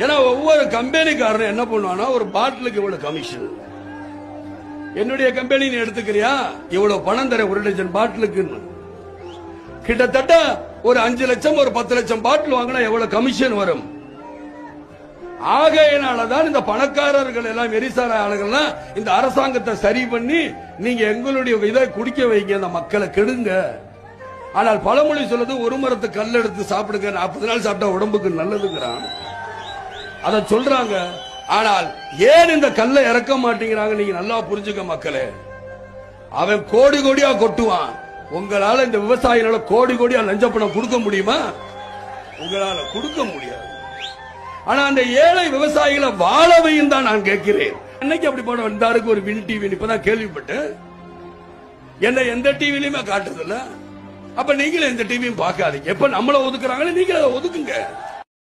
ஏன்னா ஒவ்வொரு கம்பெனிக்காரரும் என்ன பண்ணுவானா, ஒரு பாட்டிலுக்கு இவ்வளவு கமிஷன். என்னுடைய கம்பெனி நீ எடுத்துக்கிறியா, இவ்வளவு பணம் தர 1 டஜன் பாட்டிலுக்கு. கிட்டத்தட்ட ஒரு 5 லட்சம் ஒரு 10 லட்சம் பாட்டில் வாங்கினா எவ்வளவு கமிஷன் வரும்? ஆகையினாலதான் இந்த பணக்காரர்கள் எல்லாம் எரிசார ஆளுகள்லாம் இந்த அரசாங்கத்தை சரி பண்ணி நீங்க எங்களுடைய இதை குடிக்க வைங்க, இந்த மக்களை கெடுங்க. ஆனால் பழமொழி சொல்லுது, ஒரு மரத்து கல் எடுத்து சாப்பிடுங்க, 40 நாள் சாப்பிட்டா உடம்புக்கு நல்லதுங்கிறான். அத சொல்றாங்க. ஆனால் ஏன் இந்த கல்லை இறக்க மாட்டேங்கிறாங்க? நீங்க நல்லா புரிஞ்சுக்க மக்களே. அவன் கோடி கோடியா கொட்டுவான். உங்களால இந்த விவசாயினால கோடி கோடியா லஞ்ச பணம் கொடுக்க முடியுமா? உங்களால கொடுக்க முடியாது. ஆனா அந்த ஏழை விவசாயிகளை வாழவையும் தான் நான் கேட்கிறேன். அன்னைக்கு அப்படி போன வந்தாருக்கு ஒரு வின் டிவி இப்பதான் கேள்விப்பட்டேன். என்ன எந்த டிவிலையுமே காட்டுதில்ல. அப்ப நீங்களும் எந்த டிவியும் பார்க்காதீங்க. எப்ப நம்மள ஒதுக்குறாங்களே நீங்களும் அதை ஒதுக்குங்க.